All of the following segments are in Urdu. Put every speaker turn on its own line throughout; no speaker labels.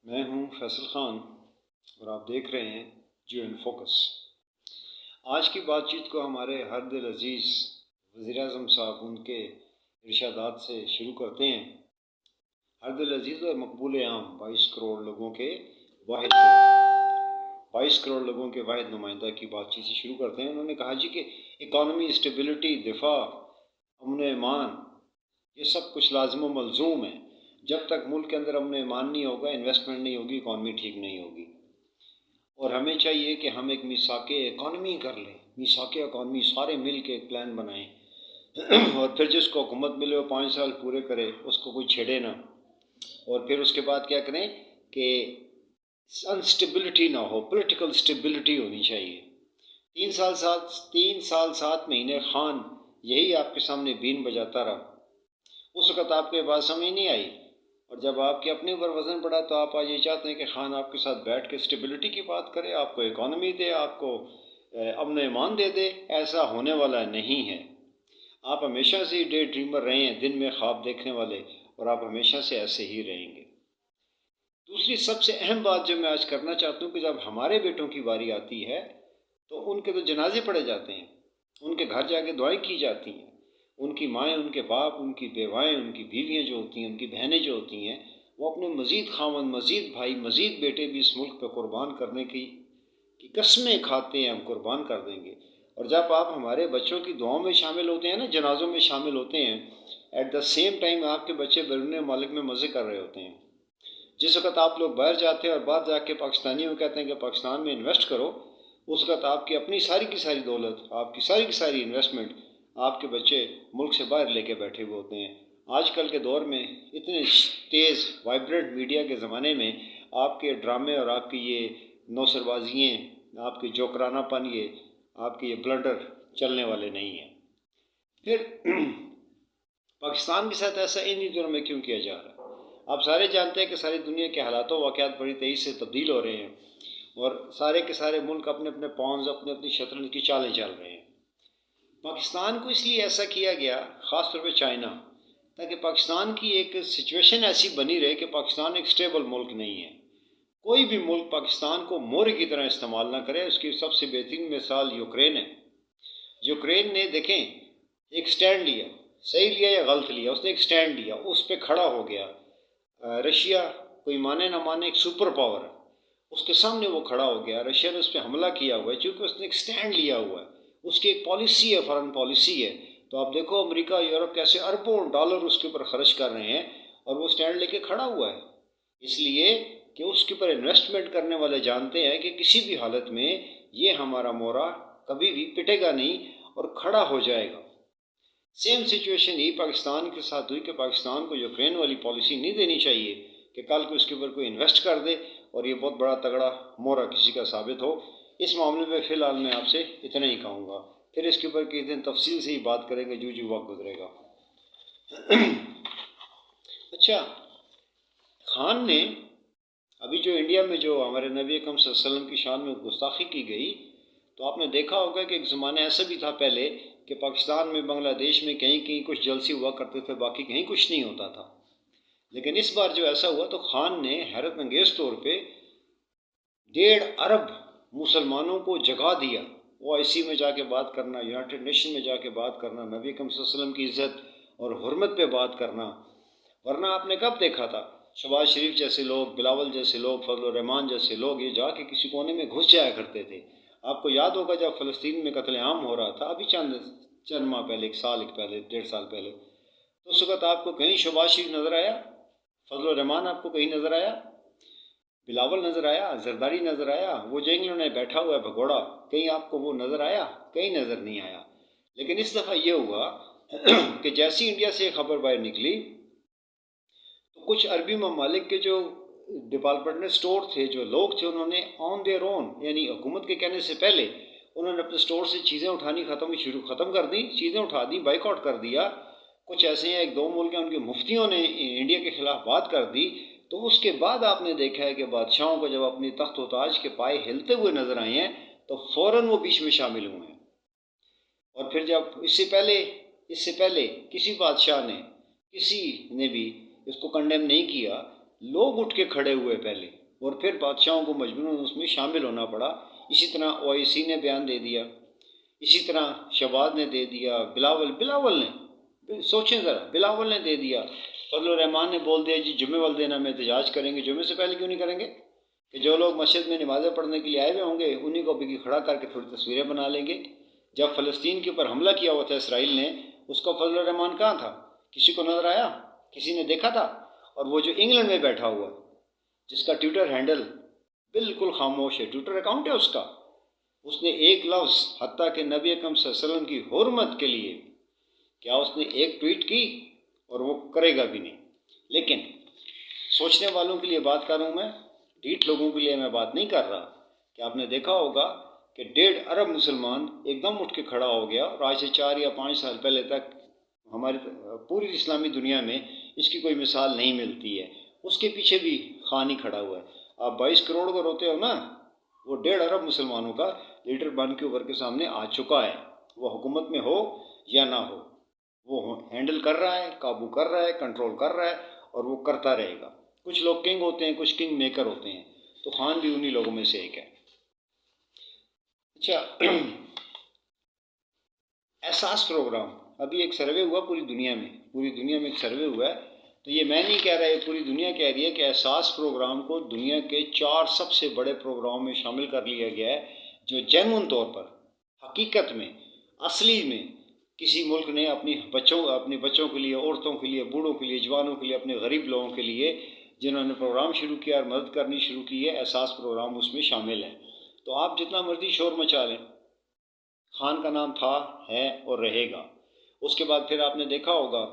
میں ہوں فیصل خان اور آپ دیکھ رہے ہیں جیو ان فوکس۔ آج کی بات چیت کو ہمارے ہر دل عزیز وزیر اعظم صاحب ان کے ارشادات سے شروع کرتے ہیں۔ ہر دل عزیز اور مقبول عام 22 کروڑ لوگوں کے واحد نمائندہ کی بات چیت سے شروع کرتے ہیں۔ انہوں نے کہا کہ اکانومی اسٹیبلٹی، دفاع، امن و امان یہ سب کچھ لازم و ملزوم ہے۔ جب تک ملک کے اندر امن و ایمان نہیں ہوگا، انویسٹمنٹ نہیں ہوگی، اکانومی ٹھیک نہیں ہوگی۔ اور ہمیں چاہیے کہ ہم ایک میثاق اکانومی کر لیں، میثاق اکانومی سارے مل کے ایک پلان بنائیں اور پھر جس کو حکومت ملے وہ 5 سال پورے کرے، اس کو کوئی چھیڑے نہ۔ اور پھر اس کے بعد کیا کریں کہ انسٹیبلٹی نہ ہو، پولیٹیکل اسٹیبلٹی ہونی چاہیے۔ 3 سال 7 مہینے خان یہی آپ کے سامنے بین بجاتا رہا۔ اس وقت آپ کے بات سمجھ نہیں آئی، اور جب آپ کے اپنے اوپر وزن پڑا تو آپ آج یہ چاہتے ہیں کہ خان آپ کے ساتھ بیٹھ کے اسٹیبلٹی کی بات کرے، آپ کو اکانومی دے، آپ کو امن و ایمان دے دے۔ ایسا ہونے والا نہیں ہے۔ آپ ہمیشہ سے ہی ڈے ڈریمر رہے ہیں، دن میں خواب دیکھنے والے، اور آپ ہمیشہ سے ایسے ہی رہیں گے۔ دوسری سب سے اہم بات جو میں آج کرنا چاہتا ہوں کہ جب ہمارے بیٹوں کی باری آتی ہے تو ان کے تو جنازے پڑھے جاتے ہیں، ان کے گھر جا کے دعائیں کی جاتی ہیں۔ ان کی مائیں، ان کے باپ، ان کی بیوائیں، ان کی بیویاں جو ہوتی ہیں، ان کی بہنیں جو ہوتی ہیں، وہ اپنے مزید خاوند، مزید بھائی، مزید بیٹے بھی اس ملک پہ قربان کرنے کی قسمیں کھاتے ہیں، ہم قربان کر دیں گے۔ اور جب آپ ہمارے بچوں کی دعاؤں میں شامل ہوتے ہیں نا، جنازوں میں شامل ہوتے ہیں، ایٹ دا سیم ٹائم آپ کے بچے بیرون ممالک میں مزے کر رہے ہوتے ہیں۔ جس وقت آپ لوگ باہر جاتے ہیں اور باہر جا کے پاکستانیوں کو کہتے ہیں کہ پاکستان میں انویسٹ کرو، اس وقت آپ کی اپنی ساری کی ساری دولت، آپ کی ساری کی ساری انویسٹمنٹ آپ کے بچے ملک سے باہر لے کے بیٹھے ہوئے ہوتے ہیں۔ آج کل کے دور میں اتنے تیز وائبرنٹ میڈیا کے زمانے میں آپ کے ڈرامے اور آپ کی یہ نوسربازیاں، آپ کی جوکرانہ پن، یہ آپ کے یہ بلنڈر چلنے والے نہیں ہیں۔ پھر پاکستان کے ساتھ ایسا انہی دنوں میں کیوں کیا جا رہا ہے؟ آپ سارے جانتے ہیں کہ ساری دنیا کے حالات و واقعات بڑی تیزی سے تبدیل ہو رہے ہیں، اور سارے کے سارے ملک اپنے اپنے پاؤنز، اپنے اپنی شطرنج کی چالیں چل رہے ہیں۔ پاکستان کو اس لیے ایسا کیا گیا، خاص طور پہ چائنا، تاکہ پاکستان کی ایک سچویشن ایسی بنی رہے کہ پاکستان ایک سٹیبل ملک نہیں ہے۔ کوئی بھی ملک پاکستان کو مورے کی طرح استعمال نہ کرے۔ اس کی سب سے بہترین مثال یوکرین ہے۔ یوکرین نے دیکھیں ایک سٹینڈ لیا، صحیح لیا یا غلط لیا، اس نے ایک سٹینڈ لیا، اس پہ کھڑا ہو گیا۔ رشیا کوئی مانے نہ مانے ایک سپر پاور ہے، اس کے سامنے وہ کھڑا ہو گیا۔ رشیا نے اس پہ حملہ کیا ہوا ہے چونکہ اس نے ایک سٹینڈ لیا ہوا ہے، اس کی ایک پالیسی ہے، فارن پالیسی ہے۔ تو آپ دیکھو امریکہ، یورپ کیسے اربوں ڈالر اس کے اوپر خرچ کر رہے ہیں، اور وہ سٹینڈ لے کے کھڑا ہوا ہے، اس لیے کہ اس کے اوپر انویسٹمنٹ کرنے والے جانتے ہیں کہ کسی بھی حالت میں یہ ہمارا مورا کبھی بھی پٹے گا نہیں اور کھڑا ہو جائے گا۔ سیم سچویشن ہی پاکستان کے ساتھ ہوئی کہ پاکستان کو یوکرین والی پالیسی نہیں دینی چاہیے کہ کل کو اس کے اوپر کوئی انویسٹ کر دے اور یہ بہت بڑا تگڑا مورا کسی کا ثابت ہو۔ اس معاملے میں فی الحال میں آپ سے اتنا ہی کہوں گا، پھر اس کے اوپر کسی دن تفصیل سے ہی بات کریں گے جو وقت گزرے گا۔ اچھا، خان نے ابھی جو انڈیا میں جو ہمارے نبی اکرم صلی اللہ علیہ وسلم کی شان میں گستاخی کی گئی، تو آپ نے دیکھا ہوگا کہ ایک زمانہ ایسا بھی تھا پہلے کہ پاکستان میں، بنگلہ دیش میں کہیں کہیں کچھ جلسے ہوا کرتے تھے، باقی کہیں کچھ نہیں ہوتا تھا۔ لیکن اس بار جو ایسا ہوا تو خان نے حیرت انگیز طور پہ 1.5 ارب مسلمانوں کو جگا دیا۔ OIC میں جا کے بات کرنا، یونائٹڈ نیشن میں جا کے بات کرنا، نبی اکرم صلی اللہ علیہ وسلم کی عزت اور حرمت پہ بات کرنا۔ ورنہ آپ نے کب دیکھا تھا شہباز شریف جیسے لوگ، بلاول جیسے لوگ، فضل الرحمان جیسے لوگ یہ جا کے کسی کونے میں گھس جایا کرتے تھے؟ آپ کو یاد ہوگا جب فلسطین میں قتل عام ہو رہا تھا، ابھی چند ماہ پہلے، 1 سال پہلے، 1.5 سال پہلے، تو اس وقت آپ کو کہیں شہباز شریف نظر آیا؟ فضل الرحمان آپ کو کہیں نظر آیا؟ بلاول نظر آیا؟ زرداری نظر آیا؟ وہ جو انگلینڈ میں بیٹھا ہوا ہے بھگوڑا، کہیں آپ کو وہ نظر آیا؟ کہیں نظر نہیں آیا۔ لیکن اس دفعہ یہ ہوا کہ جیسی انڈیا سے خبر باہر نکلی تو کچھ عربی ممالک کے جو ڈپارٹمنٹل اسٹور تھے، جو لوگ تھے، انہوں نے آن دیئر اون، یعنی حکومت کے کہنے سے پہلے، انہوں نے اپنے اسٹور سے چیزیں اٹھانی ختم کر دی، چیزیں اٹھا دی، بائیک آؤٹ کر دیا۔ کچھ ایسے ہیں 1-2 ملک ہیں، ان کے مفتیوں نے انڈیا کے خلاف بات کر دی۔ تو اس کے بعد آپ نے دیکھا ہے کہ بادشاہوں کو جب اپنی تخت و تاج کے پائے ہلتے ہوئے نظر آئے ہیں تو فوراً وہ بیچ میں شامل ہوئے ہیں۔ اور پھر جب اس سے پہلے کسی بادشاہ نے، کسی نے بھی اس کو کنڈیم نہیں کیا، لوگ اٹھ کے کھڑے ہوئے پہلے، اور پھر بادشاہوں کو مجبوراً اس میں شامل ہونا پڑا۔ اسی طرح اویسی نے بیان دے دیا، اسی طرح شہباز نے دے دیا، بلاول نے، سوچیں ذرا، بلاول نے دے دیا، فضل الرحمان نے بول دیا جی جمعے والے دن ہم احتجاج کریں گے۔ جمعے سے پہلے کیوں نہیں کریں گے؟ کہ جو لوگ مسجد میں نمازیں پڑھنے کے لیے آئے ہوئے ہوں گے انہیں کو بھی کھڑا کر کے تھوڑی تصویریں بنا لیں گے۔ جب فلسطین کے اوپر حملہ کیا ہوا تھا اسرائیل نے، اس کا فضل الرحمان کہاں تھا؟ کسی کو نظر آیا؟ کسی نے دیکھا تھا؟ اور وہ جو انگلینڈ میں بیٹھا ہوا، جس کا ٹویٹر ہینڈل بالکل خاموش ہے، ٹویٹر اکاؤنٹ ہے اس کا، اس نے ایک لفظ حتیٰ کہ نبی اکرم صلی اللہ علیہ وسلم کی حرمت کے لیے کیا اس نے ایک ٹویٹ کی، اور وہ کرے گا بھی نہیں۔ لیکن سوچنے والوں کے لیے بات کر رہا ہوں میں، ڈھیٹ لوگوں کے لیے میں بات نہیں کر رہا، کہ آپ نے دیکھا ہوگا کہ 1.5 ارب مسلمان ایک دم اٹھ کے کھڑا ہو گیا، اور آج سے 4 یا 5 سال پہلے تک ہماری پوری اسلامی دنیا میں اس کی کوئی مثال نہیں ملتی ہے۔ اس کے پیچھے بھی خان ہی کھڑا ہوا ہے۔ آپ 22 کروڑ کو روتے ہو نا، وہ 1.5 ارب مسلمانوں کا لیڈر بن کے اوپر کے سامنے آ چکا ہے، وہ حکومت میں ہو یا نہ ہو، وہ ہینڈل کر رہا ہے، قابو کر رہا ہے، کنٹرول کر رہا ہے، اور وہ کرتا رہے گا۔ کچھ لوگ کنگ ہوتے ہیں، کچھ کنگ میکر ہوتے ہیں، تو خان بھی انہی لوگوں میں سے ایک ہے۔ اچھا، احساس پروگرام، ابھی ایک سروے ہوا پوری دنیا میں ایک سروے ہوا ہے، تو یہ میں نہیں کہہ رہا، یہ پوری دنیا کہہ رہی ہے کہ احساس پروگرام کو دنیا کے 4 سب سے بڑے پروگراموں میں شامل کر لیا گیا ہے، جو جینوئن طور پر حقیقت میں اصلی میں کسی ملک نے اپنے بچوں کے لیے، عورتوں کے لیے، بوڑھوں کے لیے، جوانوں کے لیے، اپنے غریب لوگوں کے لیے جنہوں نے پروگرام شروع کیا اور مدد کرنی شروع کی ہے، احساس پروگرام اس میں شامل ہے۔ تو آپ جتنا مرضی شور مچا لیں، خان کا نام تھا، ہے اور رہے گا۔ اس کے بعد پھر آپ نے دیکھا ہوگا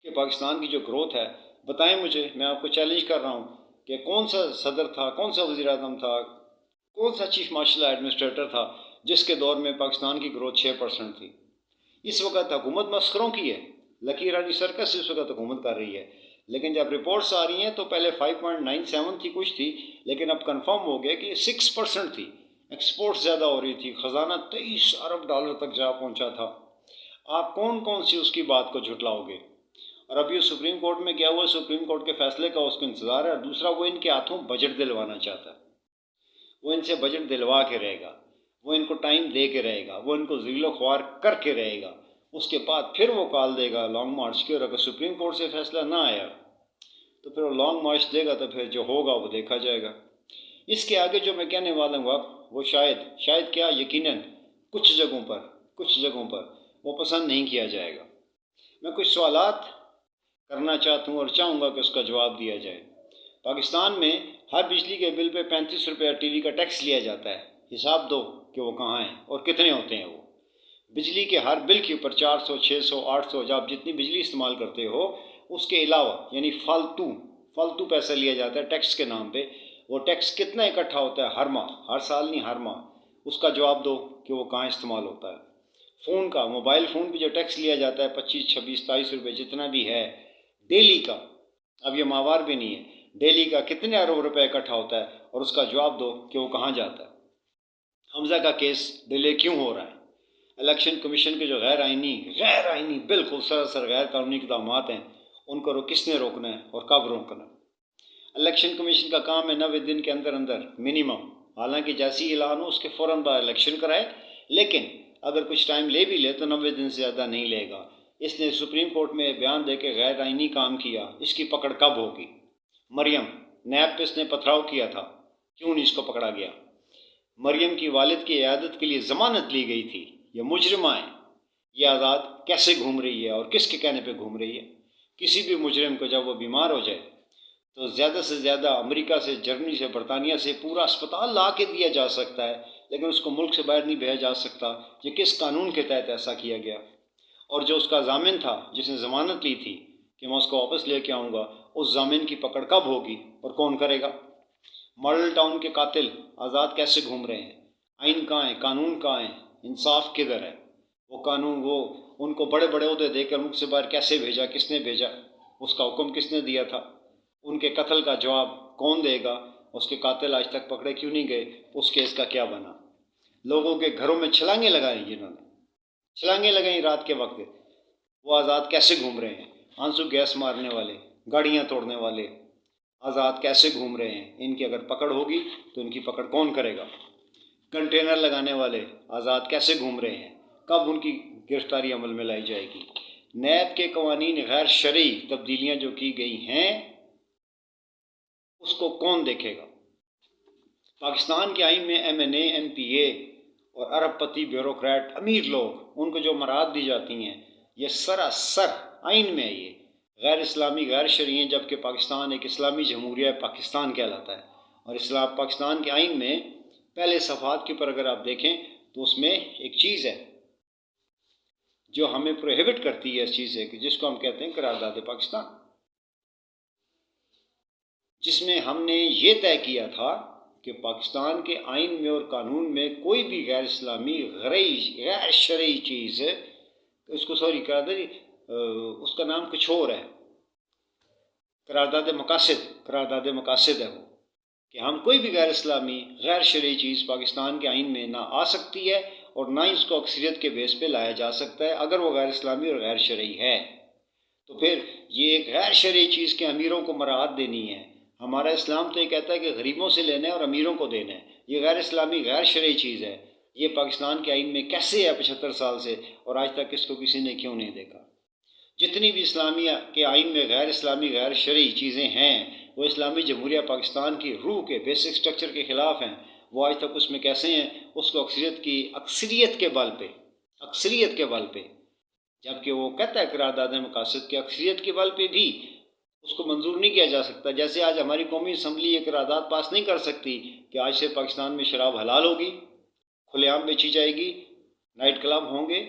کہ پاکستان کی جو گروتھ ہے، بتائیں مجھے، میں آپ کو چیلنج کر رہا ہوں کہ کون سا صدر تھا، کون سا وزیر اعظم تھا، کون سا چیف مارشل ایڈمنسٹریٹر تھا جس کے دور میں پاکستان کی گروتھ 6% تھی؟ اس وقت حکومت مسخروں کی ہے، لکی رانی سرکس اس وقت حکومت کر رہی ہے، لیکن جب رپورٹس آ رہی ہیں تو پہلے 5.97 تھی، کچھ تھی، لیکن اب کنفرم ہو گیا کہ یہ 6% تھی۔ ایکسپورٹ زیادہ ہو رہی تھی، خزانہ 23 ارب ڈالر تک جا پہنچا تھا۔ آپ کون سی اس کی بات کو جھٹلاؤ گے؟ اور اب یہ سپریم کورٹ میں گیا ہوا، سپریم کورٹ کے فیصلے کا اس کو انتظار ہے، اور دوسرا وہ ان کے ہاتھوں بجٹ دلوانا چاہتا ہے، وہ ان سے بجٹ دلوا کے رہے گا، وہ ان کو ٹائم دے کے رہے گا، وہ ان کو ذلیل و خوار کر کے رہے گا، اس کے بعد پھر وہ کال دے گا لانگ مارچ کی، اور اگر سپریم کورٹ سے فیصلہ نہ آیا تو پھر وہ لانگ مارچ دے گا، تو پھر جو ہوگا وہ دیکھا جائے گا۔ اس کے آگے جو میں کہنے والا ہوں اب، وہ شاید کیا یقیناً کچھ جگہوں پر وہ پسند نہیں کیا جائے گا۔ میں کچھ سوالات کرنا چاہتا ہوں اور چاہوں گا کہ اس کا جواب دیا جائے۔ پاکستان میں ہر بجلی کے بل پہ 35 روپے ٹی وی کا ٹیکس لیا جاتا ہے، حساب دو کہ وہ کہاں ہیں اور کتنے ہوتے ہیں وہ۔ بجلی کے ہر بل کے اوپر 400، 600، 800، جب آپ جتنی بجلی استعمال کرتے ہو اس کے علاوہ یعنی فالتو پیسہ لیا جاتا ہے ٹیکس کے نام پہ۔ وہ ٹیکس کتنا اکٹھا ہوتا ہے ہر ماہ، ہر سال نہیں، ہر ماہ، اس کا جواب دو کہ وہ کہاں استعمال ہوتا ہے۔ فون کا، موبائل فون پہ جو ٹیکس لیا جاتا ہے 25، 26، 27 روپے جتنا بھی ہے ڈیلی کا، اب یہ ماہوار بھی نہیں ہے، ڈیلی کا کتنے ارب روپے اکٹھا ہوتا ہے، اور اس کا جواب دو کہ وہ کہاں جاتا ہے۔ حمزہ کا کیس ڈیلے کیوں ہو رہا ہے؟ الیکشن کمیشن کے جو غیر آئینی بالکل سراسر غیر قانونی اقدامات ہیں، ان کو کس نے روکنا ہے اور کب روکنا ہے؟ الیکشن کمیشن کا کام ہے 90 دن کے اندر منیمم، حالانکہ جیسی اعلان ہو اس کے فوراً بعد الیکشن کرائے، لیکن اگر کچھ ٹائم لے بھی لے تو 90 دن سے زیادہ نہیں لے گا۔ اس نے سپریم کورٹ میں بیان دے کے غیر آئینی کام کیا، اس کی پکڑ کب ہوگی؟ مریم نیب پہ اس نے پتھراؤ کیا تھا، کیوں نہیں اس کو پکڑا گیا؟ مریم کی والد کی عیادت کے لیے ضمانت لی گئی تھی، یہ مجرمہ ہے، یہ آزاد کیسے گھوم رہی ہے اور کس کے کہنے پہ گھوم رہی ہے؟ کسی بھی مجرم کو جب وہ بیمار ہو جائے تو زیادہ سے زیادہ امریکہ سے، جرمنی سے، برطانیہ سے پورا اسپتال لا کے دیا جا سکتا ہے، لیکن اس کو ملک سے باہر نہیں بھیجا جا سکتا۔ یہ کس قانون کے تحت ایسا کیا گیا؟ اور جو اس کا ضامن تھا جس نے ضمانت لی تھی کہ میں اس کو واپس لے کے آؤں گا، اس ضامن کی پکڑ کب ہوگی اور کون کرے گا؟ ماڈل ٹاؤن کے قاتل آزاد کیسے گھوم رہے ہیں؟ آئین کہاں ہے؟ قانون کہاں ہے؟ انصاف کدھر ہے؟ وہ قانون، وہ ان کو بڑے بڑے عہدے دے کر ملک سے باہر کیسے بھیجا؟ کس نے بھیجا؟ اس کا حکم کس نے دیا تھا؟ ان کے قتل کا جواب کون دے گا؟ اس کے قاتل آج تک پکڑے کیوں نہیں گئے؟ اس کیس کا کیا بنا؟ لوگوں کے گھروں میں چھلانگیں لگائیں، جنہوں نے چھلانگیں لگائیں رات کے وقت، وہ آزاد کیسے گھوم رہے ہیں؟ آنسو گیس مارنے والے، گاڑیاں توڑنے والے، آزاد کیسے گھوم رہے ہیں، ان کی اگر پکڑ ہوگی تو ان کی پکڑ کون کرے گا؟ کنٹینر لگانے والے آزاد کیسے گھوم رہے ہیں، کب ان کی گرفتاری عمل میں لائی جائے گی؟ نیب کے قوانین غیر شرعی تبدیلیاں جو کی گئی ہیں اس کو کون دیکھے گا؟ پاکستان کے آئین میں ایم این اے، ایم پی اے اور ارب پتی بیوروکریٹ امیر لوگ، ان کو جو مراد دی جاتی ہیں، یہ سراسر آئین میں ہے، یہ غیر اسلامی غیر شرعی ہیں، جبکہ پاکستان ایک اسلامی جمہوریہ پاکستان کہلاتا ہے۔ اور اسلام پاکستان کے آئین میں پہلے صفحات کے اوپر اگر آپ دیکھیں تو اس میں ایک چیز ہے جو ہمیں پروہیبٹ کرتی ہے اس چیز سے، جس کو ہم کہتے ہیں قرارداد پاکستان، جس میں ہم نے یہ طے کیا تھا کہ پاکستان کے آئین میں اور قانون میں کوئی بھی غیر اسلامی غیر شرعی چیز ہے، اس کو اس کا نام کچھ اور ہے، قرارداد مقاصد ہے وہ، کہ ہم کوئی بھی غیر اسلامی غیر شرعی چیز پاکستان کے آئین میں نہ آ سکتی ہے اور نہ ہی اس کو اکثریت کے بیس پہ لایا جا سکتا ہے اگر وہ غیر اسلامی اور غیر شرعی ہے۔ تو پھر یہ ایک غیر شرعی چیز کے امیروں کو مراعات دینی ہے۔ ہمارا اسلام تو یہ کہتا ہے کہ غریبوں سے لینا ہے اور امیروں کو دینا ہے، یہ غیر اسلامی غیر شرعی چیز ہے۔ یہ پاکستان کے آئین میں کیسے ہے 75 سال سے، اور آج تک اس کو کسی نے کیوں نہیں دیکھا؟ جتنی بھی اسلامیہ کے آئین میں غیر اسلامی غیر شرعی چیزیں ہیں وہ اسلامی جمہوریہ پاکستان کی روح کے بیسک سٹرکچر کے خلاف ہیں، وہ آج تک اس میں کیسے ہیں؟ اس کو اکثریت کے بل پہ، جبکہ وہ کہتا ہے قرارداد مقاصد کے اکثریت کے بل پہ بھی اس کو منظور نہیں کیا جا سکتا۔ جیسے آج ہماری قومی اسمبلی یہ قرارداد پاس نہیں کر سکتی کہ آج سے پاکستان میں شراب حلال ہوگی، کھلے عام بیچی جائے گی، نائٹ کلب ہوں گے،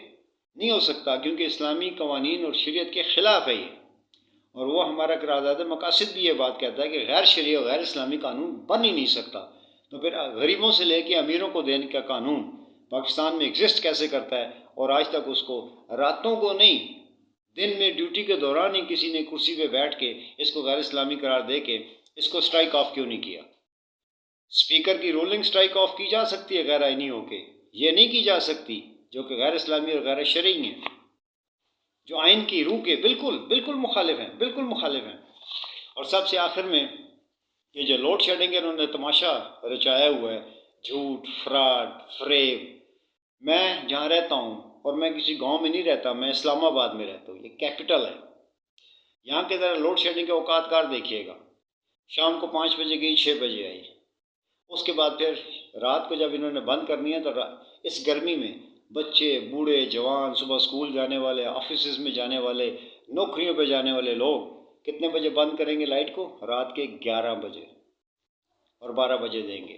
نہیں ہو سکتا، کیونکہ اسلامی قوانین اور شریعت کے خلاف ہے یہ۔ اور وہ ہمارا قرارداد مقاصد بھی یہ بات کہتا ہے کہ غیر شرعی اور غیر اسلامی قانون بن ہی نہیں سکتا۔ تو پھر غریبوں سے لے کے امیروں کو دینے کا قانون پاکستان میں ایگزسٹ کیسے کرتا ہے؟ اور آج تک اس کو راتوں کو نہیں، دن میں ڈیوٹی کے دوران ہی کسی نے کرسی پہ بیٹھ کے اس کو غیر اسلامی قرار دے کے اس کو سٹرائک آف کیوں نہیں کیا؟ اسپیکر کی رولنگ سٹرائک آف کی جا سکتی ہے غیر آئینی ہو کے، یہ نہیں کی جا سکتی جو کہ غیر اسلامی اور غیر شرعی ہیں، جو آئین کی روح کے بالکل مخالف ہیں۔ اور سب سے آخر میں یہ جو لوڈ شیڈنگ ہے، انہوں نے تماشا رچایا ہوا ہے، جھوٹ، فراڈ، فریب۔ میں جہاں رہتا ہوں، اور میں کسی گاؤں میں نہیں رہتا، میں اسلام آباد میں رہتا ہوں، یہ کیپٹل ہے، یہاں کے ذرا لوڈ شیڈنگ کے اوقات کار دیکھیے گا، شام کو 5 بجے گئی، 6 بجے آئی، اس کے بعد پھر رات کو جب انہوں نے بند کرنی ہے تو اس گرمی میں بچے، بوڑھے، جوان، صبح اسکول جانے والے، آفیسز میں جانے والے، نوکریوں پہ جانے والے لوگ کتنے بجے بند کریں گے لائٹ کو؟ رات کے 11 بجے اور 12 بجے دیں گے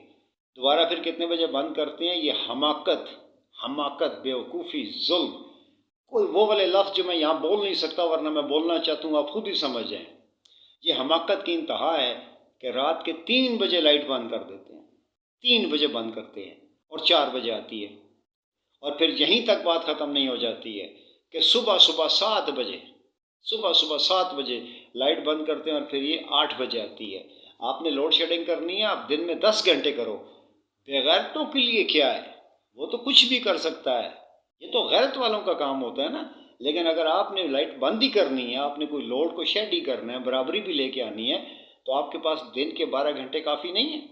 دوبارہ۔ پھر کتنے بجے بند کرتے ہیں؟ یہ حماقت، بیوقوفی، ظلم، کوئی وہ والے لفظ جو میں یہاں بول نہیں سکتا ورنہ میں بولنا چاہتا ہوں، آپ خود ہی سمجھ جائیں۔ یہ حماقت کی انتہا ہے کہ رات کے 3 بجے لائٹ بند کر دیتے ہیں، 3 بجے بند کرتے ہیں اور 4 بجے آتی ہے، اور پھر یہیں تک بات ختم نہیں ہو جاتی ہے کہ صبح 7 بجے لائٹ بند کرتے ہیں اور پھر یہ 8 بجے آتی ہے۔ آپ نے لوڈ شیڈنگ کرنی ہے، آپ دن میں 10 گھنٹے کرو، بغیرتوں کے لیے کیا ہے؟ وہ تو کچھ بھی کر سکتا ہے، یہ تو غیرت والوں کا کام ہوتا ہے نا۔ لیکن اگر آپ نے لائٹ بند ہی کرنی ہے، آپ نے کوئی لوڈ کو شیڈ ہی کرنا ہے، برابری بھی لے کے آنی ہے، تو آپ کے پاس دن کے 12 گھنٹے کافی نہیں ہیں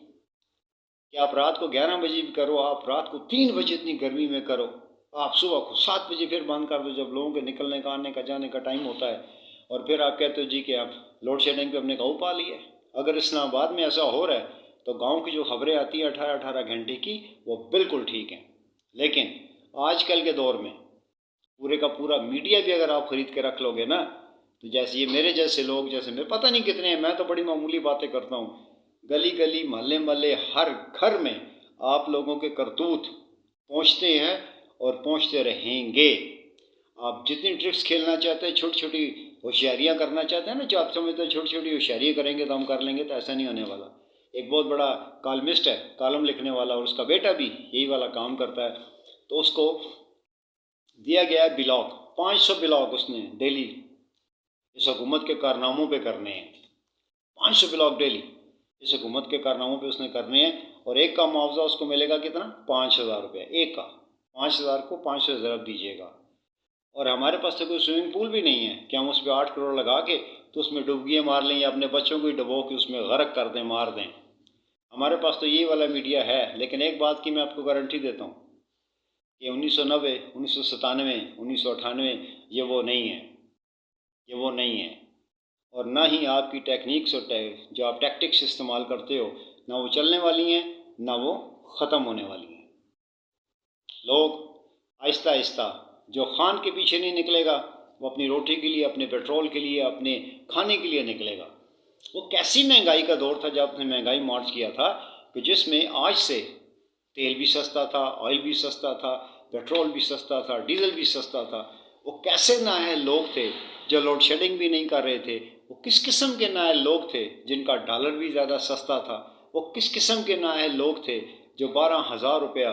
کہ آپ رات کو 11 بجے بھی کرو، آپ رات کو 3 بجے اتنی گرمی میں کرو، آپ صبح کو 7 بجے پھر بند کر دو جب لوگوں کے نکلنے کا، آنے کا، جانے کا ٹائم ہوتا ہے، اور پھر آپ کہتے ہو جی کہ آپ لوڈ شیڈنگ پہ ہم نے قابو پا لیا ہے۔ اگر اسلام آباد میں ایسا ہو رہا ہے تو گاؤں کی جو خبریں آتی ہیں 18 گھنٹے کی، وہ بالکل ٹھیک ہیں۔ لیکن آج کل کے دور میں پورے کا پورا میڈیا بھی اگر آپ خرید کے رکھ لو گے نا، تو جیسے یہ میرے جیسے لوگ، جیسے میں پتہ نہیں کتنے ہیں، میں تو بڑی معمولی باتیں کرتا ہوں، گلی گلی، محلے محلے، ہر گھر میں آپ لوگوں کے کرتوت پہنچتے ہیں اور پہنچتے رہیں گے۔ آپ جتنی ٹرکس کھیلنا چاہتے ہیں، چھوٹی چھوٹی ہوشیاریاں کرنا چاہتے ہیں نا، جو آپ سمجھتے ہیں چھوٹی چھوٹی ہوشیاریاں کریں گے تو ہم کر لیں گے، تو ایسا نہیں ہونے والا۔ ایک بہت بڑا کالمسٹ ہے، کالم لکھنے والا، اور اس کا بیٹا بھی یہی والا کام کرتا ہے، تو اس کو دیا گیا ہے بلاگ، 500 بلاگ اس نے ڈیلی اس حکومت کے کارناموں پہ کرنے ہیں، 500 بلاگ ڈیلی اس حکومت کے کارناموں پہ اس نے کرنے ہیں، اور ایک کا معاوضہ اس کو ملے گا کتنا؟ 5000 روپے ایک کا، 5000 کو 500 سے ضرب دیجیے گا۔ اور ہمارے پاس تو کوئی سوئمنگ پول بھی نہیں ہے کہ ہم اس پہ 8 کروڑ لگا کے تو اس میں ڈبکیاں مار لیں یا اپنے بچوں کو ہی ڈبو کے اس میں غرق کر دیں، مار دیں۔ ہمارے پاس تو یہ والا میڈیا ہے، لیکن ایک بات کی میں آپ کو گارنٹی دیتا ہوں کہ 1990، 1997، 1998 یہ وہ نہیں ہے، یہ وہ نہیں ہے۔ اور نہ ہی آپ کی ٹیکنیکس اور جو آپ ٹیکٹکس استعمال کرتے ہو، نہ وہ چلنے والی ہیں نہ وہ ختم ہونے والی ہیں۔ لوگ آہستہ آہستہ، جو خان کے پیچھے نہیں نکلے گا وہ اپنی روٹی کے لیے، اپنے پیٹرول کے لیے، اپنے کھانے کے لیے نکلے گا۔ وہ کیسی مہنگائی کا دور تھا جب نے مہنگائی مارچ کیا تھا کہ جس میں آج سے تیل بھی سستا تھا، آئل بھی سستا تھا، پیٹرول بھی سستا تھا، ڈیزل بھی سستا تھا۔ وہ کیسے نااہل لوگ تھے جو لوڈ شیڈنگ بھی نہیں کر رہے تھے، وہ کس قسم کے نااہل لوگ تھے جن کا ڈالر بھی زیادہ سستا تھا، وہ کس قسم کے نااہل لوگ تھے جو 12,000 روپیہ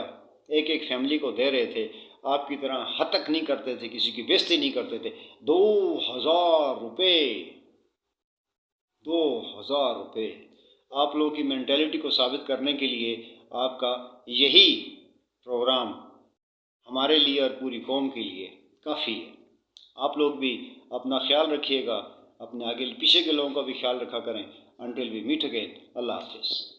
ایک ایک فیملی کو دے رہے تھے، آپ کی طرح ہتک نہیں کرتے تھے، کسی کی بےزتی نہیں کرتے تھے۔ 2,000 روپے، 2,000 روپے! آپ لوگوں کی مینٹیلٹی کو ثابت کرنے کے لیے آپ کا یہی پروگرام ہمارے لیے اور پوری قوم کے لیے کافی ہے۔ آپ لوگ بھی اپنا خیال رکھیے گا، اپنے آگے پیچھے کے لوگوں کا بھی خیال رکھا کریں۔ انٹل وی میٹ اگین، اللہ حافظ۔